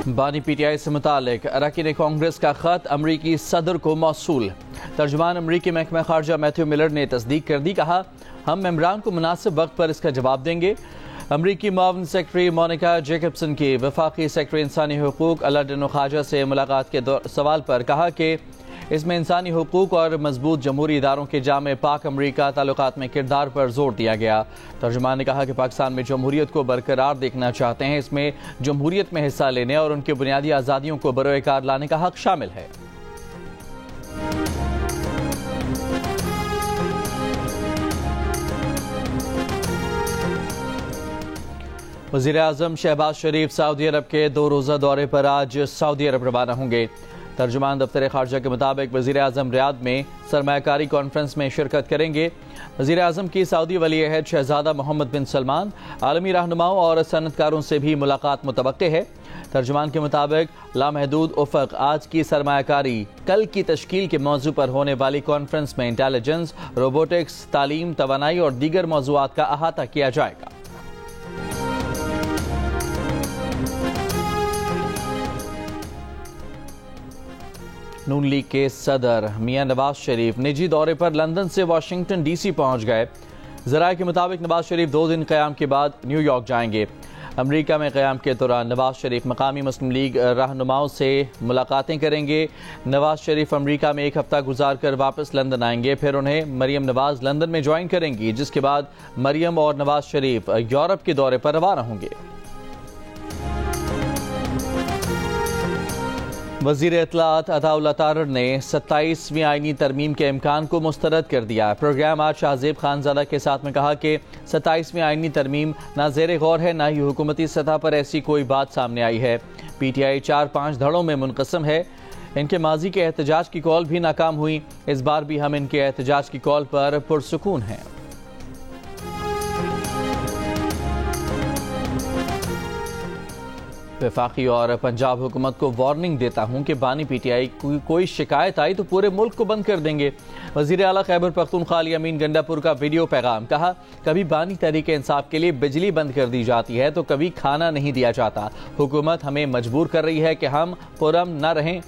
بانی P T I سے متعلق اراکین کانگریس کا خط امریکی صدر کو موصول۔ ترجمان امریکی محکمہ خارجہ میتھیو ملر نے تصدیق کر دی، کہا ہم ممبران کو مناسب وقت پر اس کا جواب دیں گے۔ امریکی معاون سیکرٹری مونیکا جیکبسن کی وفاقی سیکرٹری انسانی حقوق الارڈینو خواجہ سے ملاقات کے سوال پر کہا کہ اس میں انسانی حقوق اور مضبوط جمہوری اداروں کے جامع پاک امریکہ تعلقات میں کردار پر زور دیا گیا۔ ترجمان نے کہا کہ پاکستان میں جمہوریت کو برقرار دیکھنا چاہتے ہیں، اس میں جمہوریت میں حصہ لینے اور ان کی بنیادی آزادیوں کو بروئے کار لانے کا حق شامل ہے۔ وزیر اعظم شہباز شریف سعودی عرب کے 2 روزہ دورے پر آج سعودی عرب روانہ ہوں گے۔ ترجمان دفتر خارجہ کے مطابق وزیر اعظم ریاض میں سرمایہ کاری کانفرنس میں شرکت کریں گے۔ وزیر اعظم کی سعودی ولی عہد شہزادہ محمد بن سلمان، عالمی رہنماؤں اور صنعت کاروں سے بھی ملاقات متوقع ہے۔ ترجمان کے مطابق لامحدود افق آج کی سرمایہ کاری کل کی تشکیل کے موضوع پر ہونے والی کانفرنس میں انٹیلیجنس، روبوٹکس، تعلیم، توانائی اور دیگر موضوعات کا احاطہ کیا جائے گا۔ نون لیگ کے صدر میاں نواز شریف نجی دورے پر لندن سے واشنگٹن ڈی سی پہنچ گئے۔ ذرائع کے مطابق نواز شریف 2 دن قیام کے بعد نیو یارک جائیں گے۔ امریکہ میں قیام کے دوران نواز شریف مقامی مسلم لیگ رہنماؤں سے ملاقاتیں کریں گے۔ نواز شریف امریکہ میں 1 ہفتہ گزار کر واپس لندن آئیں گے، پھر انہیں مریم نواز لندن میں جوائن کریں گی، جس کے بعد مریم اور نواز شریف یورپ کے دورے پر روانہ ہوں گے۔ وزیر اطلاعات عطا اللہ تارڑ نے 27ویں آئینی ترمیم کے امکان کو مسترد کر دیا۔ پروگرام آج شاہ زیب خانزادہ کے ساتھ میں کہا کہ 27ویں آئینی ترمیم نہ زیر غور ہے، نہ ہی حکومتی سطح پر ایسی کوئی بات سامنے آئی ہے۔ پی ٹی آئی 4-5 دھڑوں میں منقسم ہے۔ ان کے ماضی کے احتجاج کی کال بھی ناکام ہوئی، اس بار بھی ہم ان کے احتجاج کی کال پر پرسکون ہیں۔ وفاقی اور پنجاب حکومت کو وارننگ دیتا ہوں کہ بانی پی ٹی آئی کی کوئی شکایت آئی تو پورے ملک کو بند کر دیں گے۔ وزیر اعلیٰ خیبر پختونخوا علی امین گنڈا پور کا ویڈیو پیغام، کہا کبھی بانی تحریک انصاف کے لیے بجلی بند کر دی جاتی ہے تو کبھی کھانا نہیں دیا جاتا۔ حکومت ہمیں مجبور کر رہی ہے کہ ہم پرامن نہ رہیں۔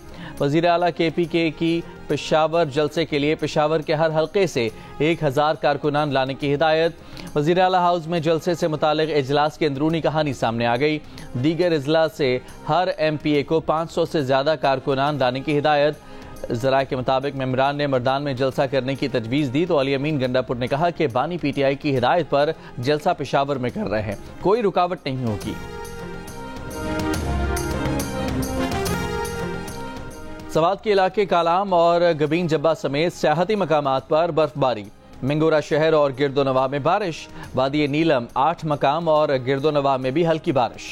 وزیر اعلیٰ کے پی کے کی پشاور جلسے کے لیے پشاور کے ہر حلقے سے 1000 کارکنان لانے کی ہدایت۔ وزیر اعلیٰ ہاؤس میں جلسے سے متعلق اجلاس کی اندرونی کہانی سامنے آ گئی۔ دیگر اضلاع سے ہر ایم پی اے کو 500 سے زیادہ کارکنان لانے کی ہدایت۔ ذرائع کے مطابق ممبران نے مردان میں جلسہ کرنے کی تجویز دی تو علی امین گنڈا پور نے کہا کہ بانی پی ٹی آئی کی ہدایت پر جلسہ پشاور میں کر رہے ہیں، کوئی رکاوٹ نہیں ہوگی۔ سوات کے علاقے کالام اور گبین جبہ سمیت سیاحتی مقامات پر برف باری۔ منگورہ شہر اور گرد و نواح میں بارش۔ وادی نیلم 8 مقام اور گرد و نواح میں بھی ہلکی بارش۔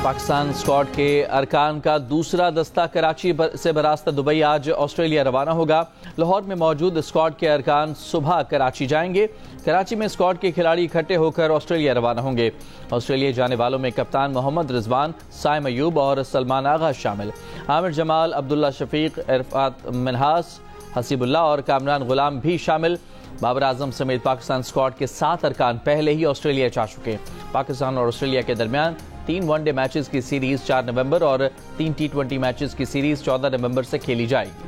پاکستان اسکواڈ کے ارکان کا دوسرا دستہ کراچی سے براستہ دبئی آج آسٹریلیا روانہ ہوگا۔ لاہور میں موجود اسکواڈ کے ارکان صبح کراچی جائیں گے۔ کراچی میں اسکواڈ کے کھلاڑی اکٹھے ہو کر آسٹریلیا روانہ ہوں گے۔ آسٹریلیا جانے والوں میں کپتان محمد رضوان، سائم ایوب اور سلمان آغا شامل۔ عامر جمال، عبداللہ شفیق، عرفات منہاس، حسیب اللہ اور کامران غلام بھی شامل۔ بابر اعظم سمیت پاکستان اسکواڈ کے 7 ارکان پہلے ہی آسٹریلیا جا چکے۔ پاکستان اور آسٹریلیا کے درمیان 3 ون ڈے میچز کی سیریز 4 نومبر اور 3 T20 میچز کی سیریز 14 نومبر سے کھیلی جائے گی۔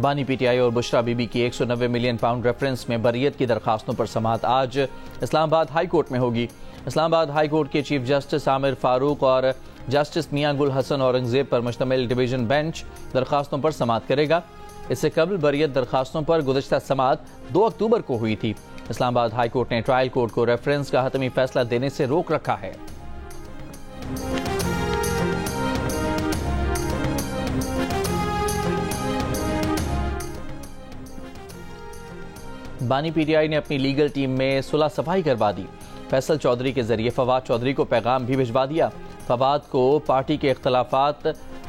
بانی پی ٹی آئی اور بشرا بی بی کی 190 ملین پاؤنڈ ریفرنس میں بریت کی درخواستوں پر سماعت آج اسلام آباد ہائی کورٹ میں ہوگی۔ اسلام آباد ہائی کورٹ کے چیف جسٹس عامر فاروق اور جسٹس میاں گل حسن اورنگزیب پر مشتمل ڈویژن بینچ درخواستوں پر سماعت کرے گا۔ اس سے قبل بریت درخواستوں پر گزشتہ سماعت 2 اکتوبر کو ہوئی تھی۔ اسلام آباد ہائی کورٹ نے ٹرائل کورٹ کو ریفرنس کا حتمی فیصلہ دینے سے روک رکھا ہے۔ بانی پی ٹی آئی نے اپنی لیگل ٹیم میں صلح صفائی کروا دی۔ فیصل چودھری کے ذریعے فواد چودھری کو پیغام بھی بھجوا دیا۔ فواد کو پارٹی کے اختلافات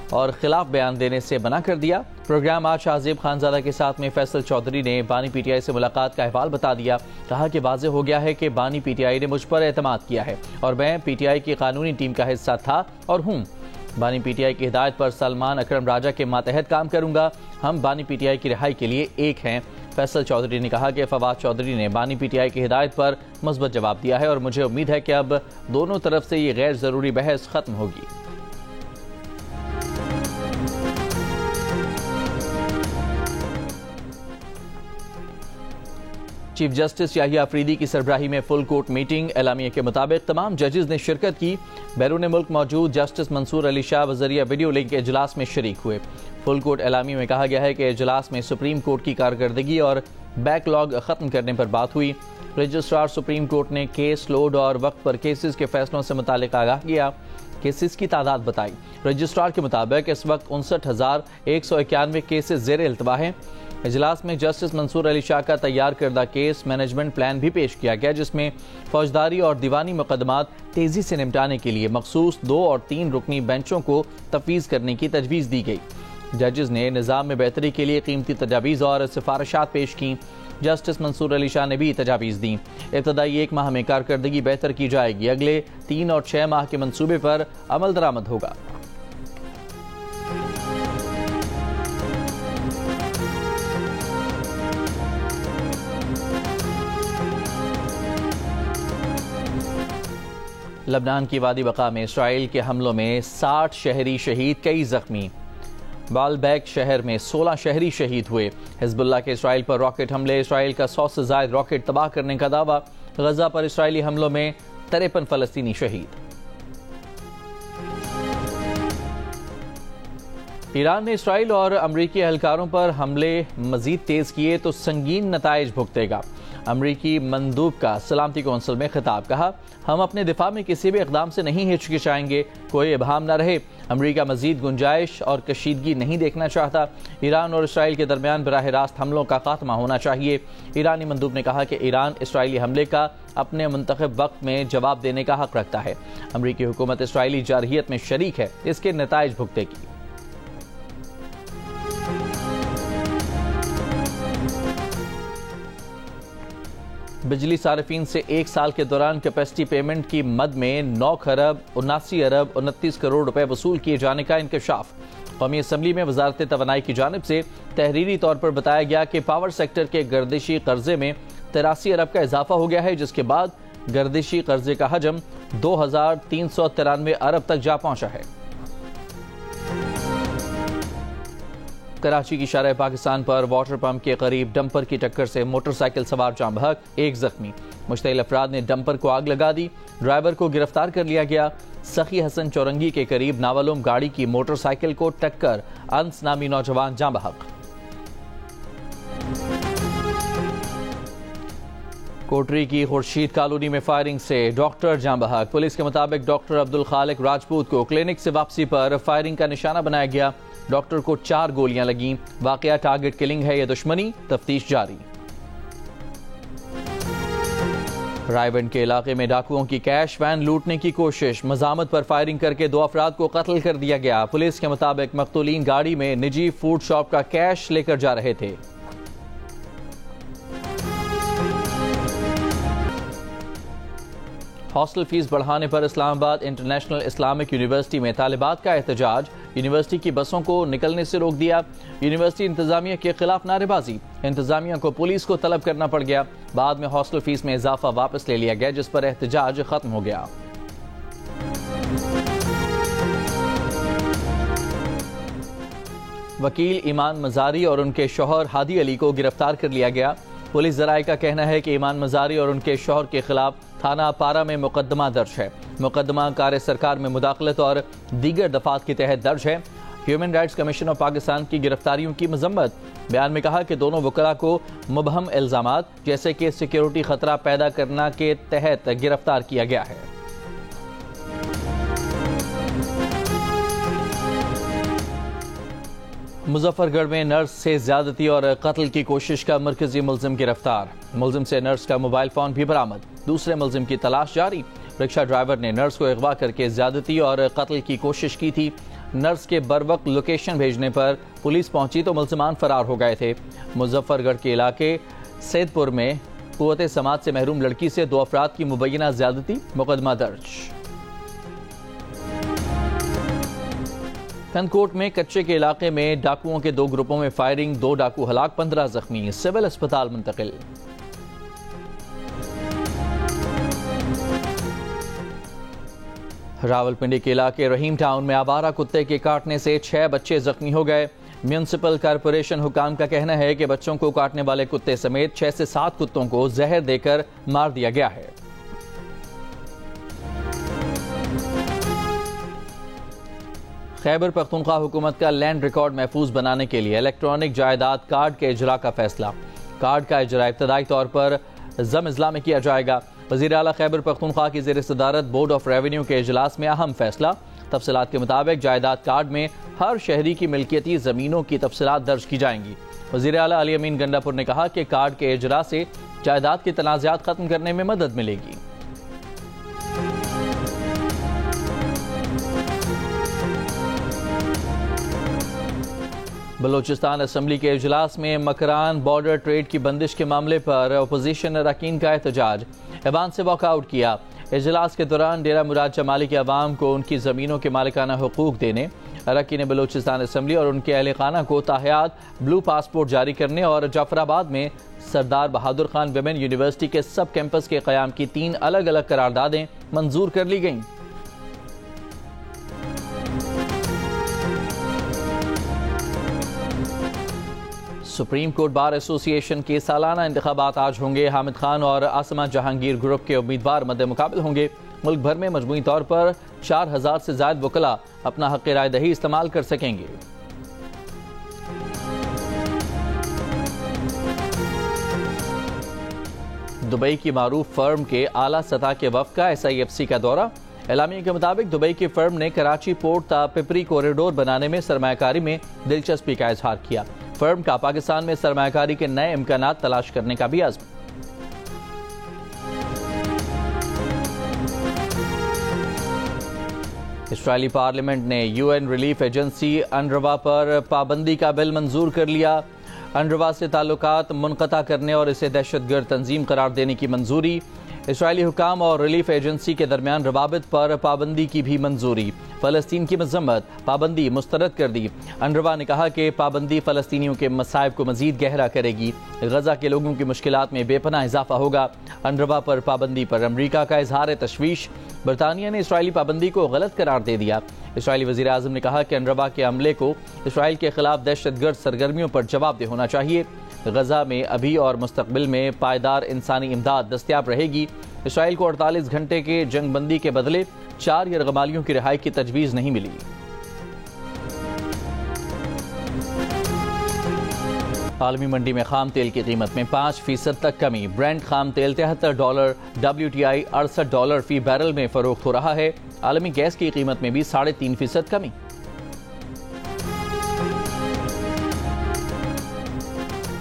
اور خلاف بیان دینے سے منع کر دیا۔ پروگرام آج شاہ زیب خانزادہ کے ساتھ میں فیصل چودھری نے بانی پی ٹی آئی سے ملاقات کا احوال بتا دیا۔ کہا کہ واضح ہو گیا ہے کہ بانی پی ٹی آئی نے مجھ پر اعتماد کیا ہے اور میں پی ٹی آئی کی قانونی ٹیم کا حصہ تھا اور ہوں۔ بانی پی ٹی آئی کی ہدایت پر سلمان اکرم راجہ کے ماتحت کام کروں گا، ہم بانی پی ٹی آئی کی رہائی کے لیے ایک ہیں۔ فیصل چودھری نے کہا کہ فواد چودھری نے بانی پی ٹی آئی کی ہدایت پر مثبت جواب دیا ہے اور مجھے امید ہے کہ اب دونوں طرف سے یہ غیر ضروری بحث ختم ہوگی۔ چیف جسٹس یحییٰ آفریدی کی سربراہی میں فل کورٹ میٹنگ، اعلامیے کے مطابق تمام ججز نے شرکت کی۔ بیرون ملک موجود جسٹس منصور علی شاہ بذریعہ ویڈیو لنک اجلاس میں شریک ہوئے۔ فل کورٹ اعلامیے میں کہا گیا ہے کہ اجلاس میں سپریم کورٹ کی کارکردگی اور بیک لاگ ختم کرنے پر بات ہوئی۔ رجسٹرار سپریم کورٹ نے کیس لوڈ اور وقت پر کیسز کے فیصلوں سے متعلق آگاہ کیا، کیسز کی تعداد بتائی۔ رجسٹرار کے مطابق اس وقت 59,191 کیسز زیر التوا ہیں۔ اجلاس میں جسٹس منصور علی شاہ کا تیار کردہ کیس مینجمنٹ پلان بھی پیش کیا گیا، جس میں فوجداری اور دیوانی مقدمات تیزی سے نمٹانے کے لیے مخصوص 2 اور 3 رکنی بینچوں کو تفویض کرنے کی تجویز دی گئی۔ ججز نے نظام میں بہتری کے لیے قیمتی تجاویز اور سفارشات پیش کیں۔ جسٹس منصور علی شاہ نے بھی تجاویز دیں۔ ابتدائی 1 ماہ میں کارکردگی بہتر کی جائے گی، اگلے 3 اور 6 ماہ کے منصوبے پر عمل درآمد ہوگا۔ لبنان کی وادی بقا میں اسرائیل کے حملوں میں 60 شہری شہید، کئی زخمی۔ بالبیک شہر میں 16 شہری شہید ہوئے۔ حزب اللہ کے اسرائیل پر راکٹ حملے، اسرائیل کا 100 سے زائد راکٹ تباہ کرنے کا دعویٰ۔ غزہ پر اسرائیلی حملوں میں 53 فلسطینی شہید۔ ایران نے اسرائیل اور امریکی اہلکاروں پر حملے مزید تیز کیے تو سنگین نتائج بھگتے گا۔ امریکی مندوب کا سلامتی کونسل میں خطاب، کہا ہم اپنے دفاع میں کسی بھی اقدام سے نہیں ہچکچائیں گے، کوئی ابہام نہ رہے۔ امریکہ مزید گنجائش اور کشیدگی نہیں دیکھنا چاہتا۔ ایران اور اسرائیل کے درمیان براہ راست حملوں کا خاتمہ ہونا چاہیے۔ ایرانی مندوب نے کہا کہ ایران اسرائیلی حملے کا اپنے منتخب وقت میں جواب دینے کا حق رکھتا ہے۔ امریکی حکومت اسرائیلی جارحیت میں شریک ہے، اس کے نتائج بھگتے گی۔ بجلی صارفین سے 1 سال کے دوران کیپیسٹی پیمنٹ کی مد میں 9,79,29 کروڑ روپے وصول کیے جانے کا انکشاف۔ قومی اسمبلی میں وزارت توانائی کی جانب سے تحریری طور پر بتایا گیا کہ پاور سیکٹر کے گردشی قرضے میں 83 ارب کا اضافہ ہو گیا ہے، جس کے بعد گردشی قرضے کا حجم 2,393 ارب تک جا پہنچا ہے۔ کراچی کی شارع پاکستان پر واٹر پمپ کے قریب ڈمپر کی ٹکر سے موٹر سائیکل سوار جاں بحق، 1 زخمی۔ مشتعل افراد نے ڈمپر کو آگ لگا دی، ڈرائیور کو گرفتار کر لیا گیا۔ سخی حسن چورنگی کے قریب ناولوم گاڑی کی موٹر سائیکل کو ٹکر، انس نامی نوجوان جاں بحق۔ کوٹری کی خورشید کالونی میں فائرنگ سے ڈاکٹر جاں بحق۔ پولیس کے مطابق ڈاکٹر عبدالخالق راجپوت کو کلینک سے واپسی پر فائرنگ کا نشانہ بنایا گیا۔ ڈاکٹر کو 4 گولیاں لگیں۔ واقعہ ٹارگٹ کلنگ ہے یا دشمنی، تفتیش جاری۔ رائے بنڈ کے علاقے میں ڈاکوؤں کی کیش وین لوٹنے کی کوشش، مزاحمت پر فائرنگ کر کے 2 افراد کو قتل کر دیا گیا۔ پولیس کے مطابق مقتولین گاڑی میں نجی فوڈ شاپ کا کیش لے کر جا رہے تھے۔ ہاسٹل فیس بڑھانے پر اسلام آباد انٹرنیشنل اسلامک یونیورسٹی میں طالبات کا احتجاج، یونیورسٹی کی بسوں کو نکلنے سے روک دیا۔ یونیورسٹی انتظامیہ کے خلاف نعرے بازی، انتظامیہ کو پولیس کو طلب کرنا پڑ گیا۔ بعد میں ہاسٹل فیس میں اضافہ واپس لے لیا گیا، جس پر احتجاج ختم ہو گیا۔ وکیل ایمان مزاری اور ان کے شوہر ہادی علی کو گرفتار کر لیا گیا۔ پولیس ذرائع کا کہنا ہے کہ ایمان مزاری اور ان کے شوہر کے خلاف تھانہ پارا میں مقدمہ درج ہے۔ مقدمہ کار سرکار میں مداخلت اور دیگر دفعات کے تحت درج ہے۔ Human rights commission of Pakistan کی گرفتاریوں کی مذمت، بیان میں کہا کہ دونوں وکلاء کو مبہم الزامات جیسے کہ سیکیورٹی خطرہ پیدا کرنا کے تحت گرفتار کیا گیا ہے۔ مظفر گڑھ میں نرس سے زیادتی اور قتل کی کوشش کا مرکزی ملزم گرفتار، ملزم سے نرس کا موبائل فون بھی برآمد، دوسرے ملزم کی تلاش جاری۔ رکشہ ڈرائیور نے نرس کو اغوا کر کے زیادتی اور قتل کی کوشش کی تھی۔ نرس کے بروقت لوکیشن بھیجنے پر پولیس پہنچی تو ملزمان فرار ہو گئے تھے۔ مظفر گڑھ کے علاقے سید پور میں قوت سماعت سے محروم لڑکی سے 2 افراد کی مبینہ زیادتی، مقدمہ درج۔ کنکوٹ میں کچے کے علاقے میں ڈاکوؤں کے 2 گروپوں میں فائرنگ، 2 ڈاکو ہلاک، 15 زخمی، سول اسپتال منتقل۔ راولپنڈی کے علاقے رحیم ٹاؤن میں آوارہ کتے کے کاٹنے سے 6 بچے زخمی ہو گئے۔ میونسپل کارپوریشن حکام کا کہنا ہے کہ بچوں کو کاٹنے والے کتے سمیت 6 سے 7 کتوں کو زہر دے کر مار دیا گیا ہے۔ خیبر پختونخوا حکومت کا لینڈ ریکارڈ محفوظ بنانے کے لیے الیکٹرانک جائیداد کارڈ کے اجرا کا فیصلہ۔ کارڈ کا اجرا ابتدائی طور پر ضم اضلاع میں کیا جائے گا۔ وزیر اعلیٰ خیبر پختونخوا کی زیر صدارت بورڈ آف ریونیو کے اجلاس میں اہم فیصلہ۔ تفصیلات کے مطابق جائیداد کارڈ میں ہر شہری کی ملکیتی زمینوں کی تفصیلات درج کی جائیں گی۔ وزیر اعلیٰ علی امین گنڈا پور نے کہا کہ کارڈ کے اجرا سے جائیداد کے تنازعات ختم کرنے میں مدد ملے گی۔ بلوچستان اسمبلی کے اجلاس میں مکران بارڈر ٹریڈ کی بندش کے معاملے پر اپوزیشن اراکین کا احتجاج، ایوان سے واک آؤٹ کیا۔ اجلاس کے دوران ڈیرہ مراد جمالی کے عوام کو ان کی زمینوں کے مالکانہ حقوق دینے، اراکین بلوچستان اسمبلی اور ان کے اہل خانہ کو تاحیات بلو پاسپورٹ جاری کرنے اور جعفر آباد میں سردار بہادر خان ویمن یونیورسٹی کے سب کیمپس کے قیام کی 3 الگ الگ قراردادیں منظور کر لی گئیں۔ سپریم کورٹ بار ایسوسی ایشن کے سالانہ انتخابات آج ہوں گے۔ حامد خان اور آسمہ جہانگیر گروپ کے امیدوار مد مقابل ہوں گے۔ ملک بھر میں مجموعی طور پر 4000 سے زائد وکلاء اپنا حق رائے دہی استعمال کر سکیں گے۔ دبئی کی معروف فرم کے اعلیٰ سطح کے وفد کا SIFC کا دورہ۔ اعلامیہ کے مطابق دبئی کی فرم نے کراچی پورٹ تا پپری کوریڈور بنانے میں سرمایہ کاری میں دلچسپی کا اظہار کیا۔ فرم کا پاکستان میں سرمایہ کاری کے نئے امکانات تلاش کرنے کا بھی عزم۔ اسرائیلی پارلیمنٹ نے UN ریلیف ایجنسی انروا پر پابندی کا بل منظور کر لیا۔ انروا سے تعلقات منقطع کرنے اور اسے دہشت گرد تنظیم قرار دینے کی منظوری۔ اسرائیلی حکام اور ریلیف ایجنسی کے درمیان روابط پر پابندی کی بھی منظوری۔ فلسطین کی مذمت، پابندی مسترد کر دی۔ انروا نے کہا کہ پابندی فلسطینیوں کے مصائب کو مزید گہرا کرے گی، غزہ کے لوگوں کی مشکلات میں بے پناہ اضافہ ہوگا۔ انروا پر پابندی پر امریکہ کا اظہار تشویش۔ برطانیہ نے اسرائیلی پابندی کو غلط قرار دے دیا۔ اسرائیلی وزیر اعظم نے کہا کہ انروا کے عملے کو اسرائیل کے خلاف دہشت گرد سرگرمیوں پر جواب دہ ہونا چاہیے۔ غزہ میں ابھی اور مستقبل میں پائیدار انسانی امداد دستیاب رہے گی۔ اسرائیل کو 48 گھنٹے کے جنگ بندی کے بدلے 4 یرغمالیوں کی رہائی کی تجویز نہیں ملی۔ عالمی منڈی میں خام تیل کی قیمت میں 5% تک کمی۔ برینٹ خام تیل $73، WTI $68 فی بیرل میں فروخت ہو رہا ہے۔ عالمی گیس کی قیمت میں بھی 3.5% کمی۔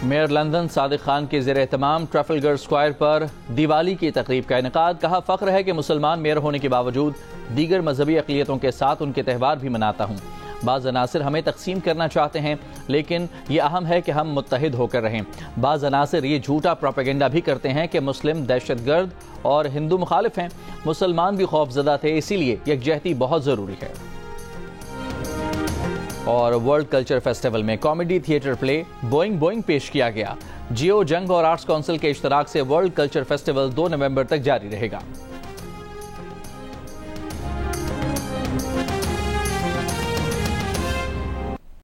میئر لندن صادق خان کے زیر اہتمام ٹریفلگر اسکوائر پر دیوالی کی تقریب کا انعقاد۔ کہا فخر ہے کہ مسلمان میئر ہونے کے باوجود دیگر مذہبی اقلیتوں کے ساتھ ان کے تہوار بھی مناتا ہوں۔ بعض عناصر ہمیں تقسیم کرنا چاہتے ہیں، لیکن یہ اہم ہے کہ ہم متحد ہو کر رہیں۔ بعض عناصر یہ جھوٹا پروپیگنڈا بھی کرتے ہیں کہ مسلم دہشت گرد اور ہندو مخالف ہیں۔ مسلمان بھی خوف زدہ تھے، اسی لیے یکجہتی بہت ضروری ہے۔ اور ورلڈ کلچر فیسٹیول میں کامیڈی تھیٹر پلے بوئنگ بوئنگ پیش کیا گیا۔ جیو جنگ اور آرٹس کونسل کے اشتراک سے ورلڈ کلچر فیسٹیول 2 نومبر تک جاری رہے گا۔